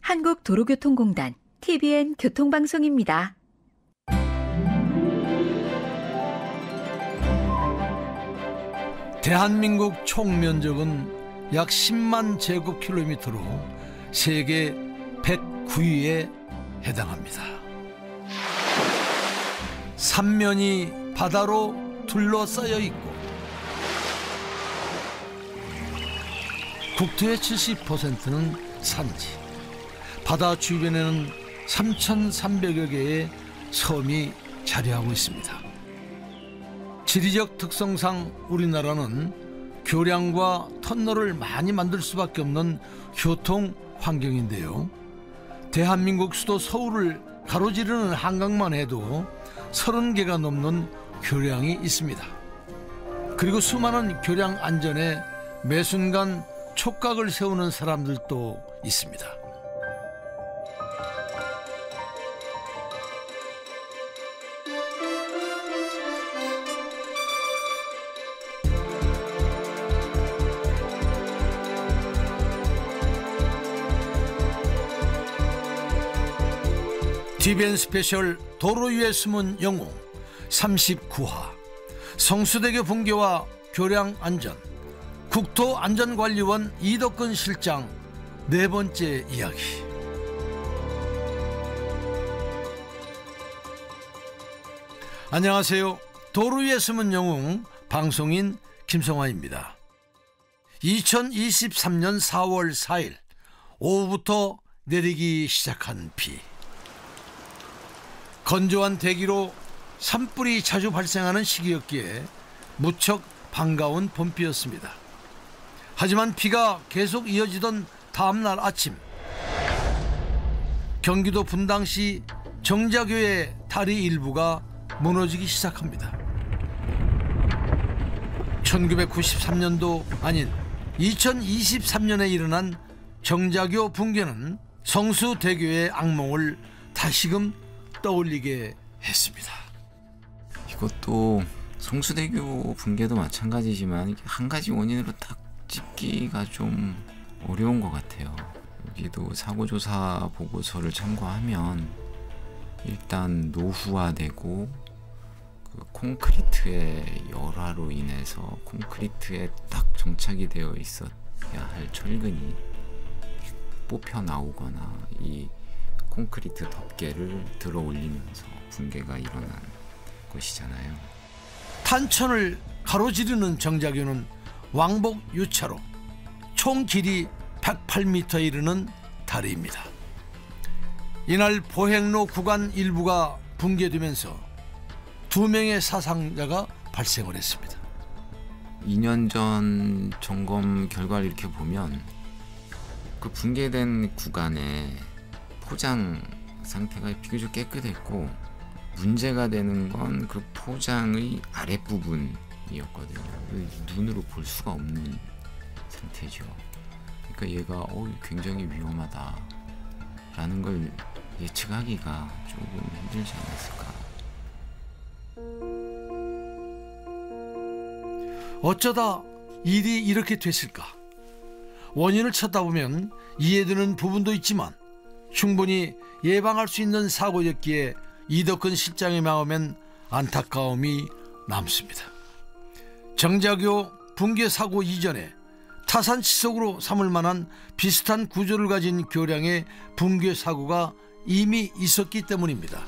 한국도로교통공단 TBN 교통방송입니다. 대한민국 총 면적은 약 10만 제곱킬로미터로 세계 109위에 해당합니다. 삼면이 바다로 둘러싸여 있고 국토의 70%는 산지, 바다 주변에는 3,300여 개의 섬이 자리하고 있습니다. 지리적 특성상 우리나라는 교량과 터널을 많이 만들 수밖에 없는 교통 환경인데요. 대한민국 수도 서울을 가로지르는 한강만 해도 30개가 넘는 교량이 있습니다. 그리고 수많은 교량 안전에 매 순간 촉각을 세우는 사람들도 있습니다. TBN 스페셜 도로 위에 숨은 영웅 39화 성수대교 붕괴와 교량 안전 국토안전관리원 이덕근 실장 네 번째 이야기. 안녕하세요. 도로 위에 숨은 영웅 방송인 김성환입니다. 2023년 4월 4일 오후부터 내리기 시작한 비. 건조한 대기로 산불이 자주 발생하는 시기였기에 무척 반가운 봄비였습니다. 하지만 비가 계속 이어지던 다음날 아침, 경기도 분당시 정자교의 다리 일부가 무너지기 시작합니다. 1993년도 아닌 2023년에 일어난 정자교 붕괴는 성수대교의 악몽을 다시금 떠올리게 했습니다. 이것도 성수대교 붕괴도 마찬가지지만 한 가지 원인으로 딱 짚기가 좀 어려운 것 같아요. 여기도 사고조사 보고서를 참고하면 일단 노후화되고 그 콘크리트의 열화로 인해서 콘크리트에 딱 정착이 되어 있어야 할 철근이 뽑혀 나오거나 이 콘크리트 덮개를 들어 올리면서 붕괴가 일어난 것이잖아요. 탄천을 가로지르는 정자교는 왕복 유차로 총 길이 108m에 이르는 다리입니다. 이날 보행로 구간 일부가 붕괴되면서 2명의 사상자가 발생을 했습니다. 2년 전 점검 결과를 이렇게 보면 그 붕괴된 구간에 포장 상태가 비교적 깨끗했고 문제가 되는 건 그 포장의 아랫부분이었거든요. 눈으로 볼 수가 없는 상태죠. 그러니까 얘가 굉장히 위험하다라는 걸 예측하기가 조금 힘들지 않았을까. 어쩌다 일이 이렇게 됐을까? 원인을 찾다 보면 이해되는 부분도 있지만 충분히 예방할 수 있는 사고였기에 이덕근 실장의 마음엔 안타까움이 남습니다. 정자교 붕괴 사고 이전에 타산치석으로 삼을 만한 비슷한 구조를 가진 교량의 붕괴 사고가 이미 있었기 때문입니다.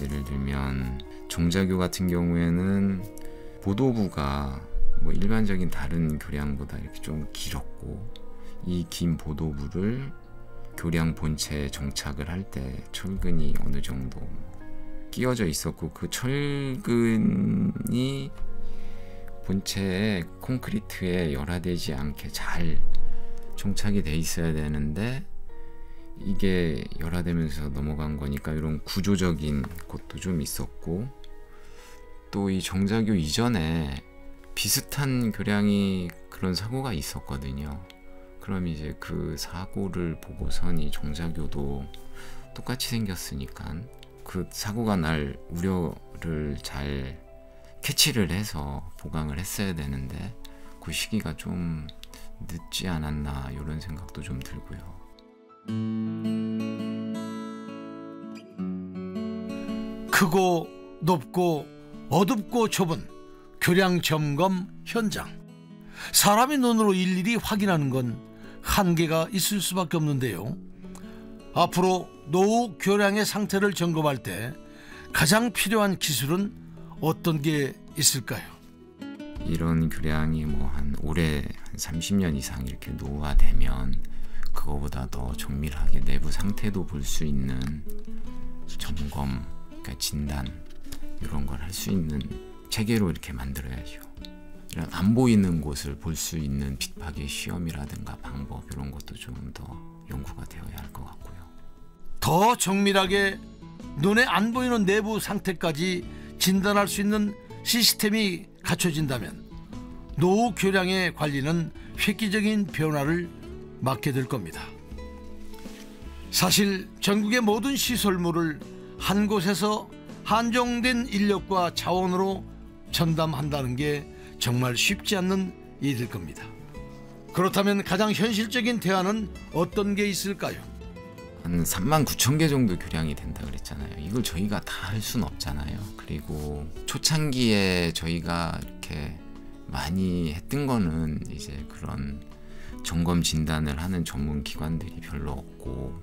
예를 들면 정자교 같은 경우에는 보도부가 일반적인 다른 교량보다 이렇게 좀 길었고 이 긴 보도부를 교량 본체에 정착을 할 때 철근이 어느 정도 끼워져 있었고 그 철근이 본체에 콘크리트에 열화되지 않게 잘 정착이 돼 있어야 되는데 이게 열화되면서 넘어간 거니까 이런 구조적인 것도 좀 있었고 또 이 정자교 이전에 비슷한 교량이 그런 사고가 있었거든요. 그럼 이제 그 사고를 보고선 이 정자교도 똑같이 생겼으니까 그 사고가 날 우려를 잘 캐치를 해서 보강을 했어야 되는데 그 시기가 좀 늦지 않았나 이런 생각도 좀 들고요. 크고 높고 어둡고 좁은 교량 점검 현장. 사람의 눈으로 일일이 확인하는 건 한계가 있을 수밖에 없는데요. 앞으로 노후 교량의 상태를 점검할 때 가장 필요한 기술은 어떤 게 있을까요? 이런 교량이 뭐 한 올해 한 30년 이상 이렇게 노후화되면 그거보다 더 정밀하게 내부 상태도 볼 수 있는 점검, 그러니까 진단 이런 걸 할 수 있는 체계로 이렇게 만들어야죠. 이런 안 보이는 곳을 볼 수 있는 빗파괴 시험이라든가 방법 이런 것도 좀 더 연구가 되어야 할 것 같고요. 더 정밀하게 눈에 안 보이는 내부 상태까지 진단할 수 있는 시스템이 갖춰진다면 노후 교량의 관리는 획기적인 변화를 맞게 될 겁니다. 사실 전국의 모든 시설물을 한 곳에서 한정된 인력과 자원으로 전담한다는 게 정말 쉽지 않는 일일 겁니다. 그렇다면 가장 현실적인 대안은 어떤 게 있을까요? 한 39,000개 정도 교량이 된다 그랬잖아요. 이걸 저희가 다 할 수는 없잖아요. 그리고 초창기에 저희가 이렇게 많이 했던 거는 이제 그런 점검 진단을 하는 전문 기관들이 별로 없고,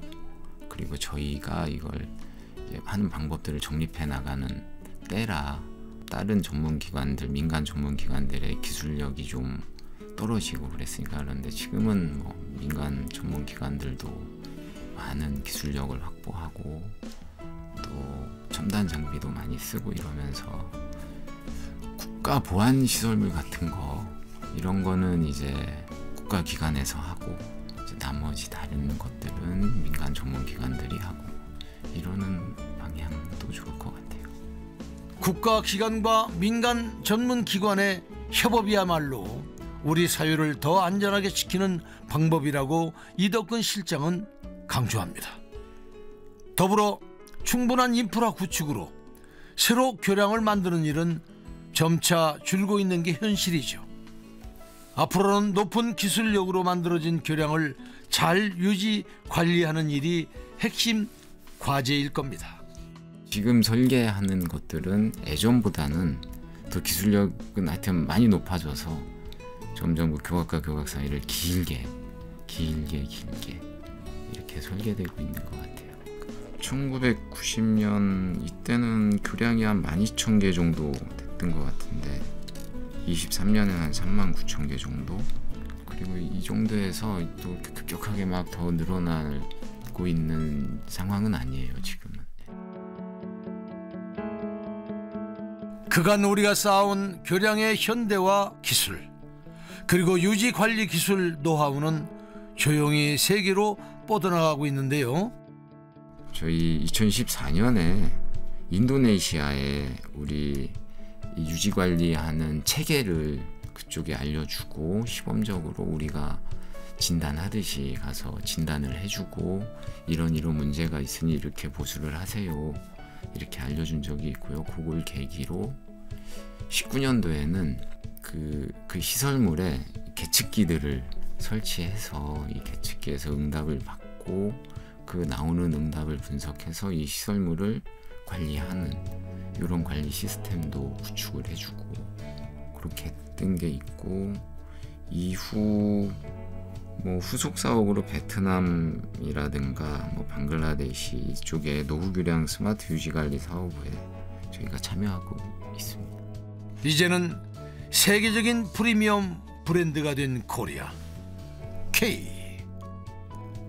그리고 저희가 이걸 이제 하는 방법들을 정립해 나가는 때라 다른 전문 기관들, 민간 전문 기관들의 기술력이 좀 떨어지고 그랬으니까. 그런데 지금은 뭐 민간 전문 기관들도 많은 기술력을 확보하고 또 첨단 장비도 많이 쓰고 이러면서 국가 보안 시설물 같은 거 이런 거는 이제 국가 기관에서 하고 이제 나머지 다른 것들은 민간 전문 기관들이 하고 이러는 방향도 좋을 것 같아요. 국가 기관과 민간 전문 기관의 협업이야말로 우리 사회를 더 안전하게 지키는 방법이라고 이덕근 실장은 강조합니다. 더불어 충분한 인프라 구축으로 새로 교량을 만드는 일은 점차 줄고 있는 게 현실이죠. 앞으로는 높은 기술력으로 만들어진 교량을 잘 유지 관리하는 일이 핵심 과제일 겁니다. 지금 설계하는 것들은 예전보다는 더 기술력은 하여튼 많이 높아져서 점점 그 교각과 교각 사이를 길게 이렇게 설계되고 있는 것 같아요. 1990년 이때는 교량이 한 12,000개 정도 됐던 것 같은데 23년에는 한 39,000개 정도, 그리고 이 정도에서 또 급격하게 막 더 늘어나고 있는 상황은 아니에요 지금은. 그간 우리가 쌓아온 교량의 현대화 기술, 그리고 유지 관리 기술 노하우는 조용히 세계로 뻗어나가고 있는데요. 저희 2014년에 인도네시아에 우리 유지 관리하는 체계를 그쪽에 알려주고 시범적으로 우리가 진단하듯이 가서 진단을 해주고 이런 문제가 있으니 이렇게 보수를 하세요 이렇게 알려준 적이 있고요. 그걸 계기로 19년도에는 그 시설물에 계측기들을 설치해서 이 계측기에서 응답을 받고 그 나오는 응답을 분석해서 이 시설물을 관리하는 이런 관리 시스템도 구축을 해주고 그렇게 했던 게 있고, 이후 뭐 후속 사업으로 베트남이라든가 뭐 방글라데시 이쪽에 노후 교량 스마트 유지 관리 사업에 저희가 참여하고 있습니다. 이제는 세계적인 프리미엄 브랜드가 된 코리아 K.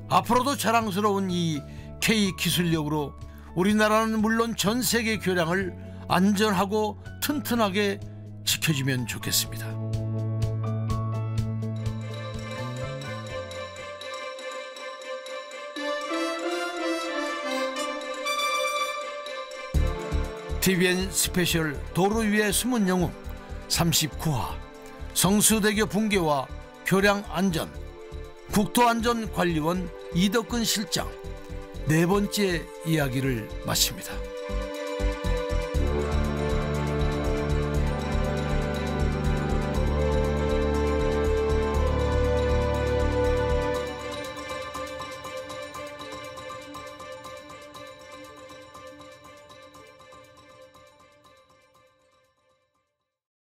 앞으로도 자랑스러운 이 K 기술력으로 우리나라는 물론 전 세계 교량을 안전하고 튼튼하게 지켜주면 좋겠습니다. TVN 스페셜 도로 위의 숨은 영웅 39화 성수대교 붕괴와 교량 안전, 국토안전관리원 이덕근 실장 네 번째 이야기를 마칩니다.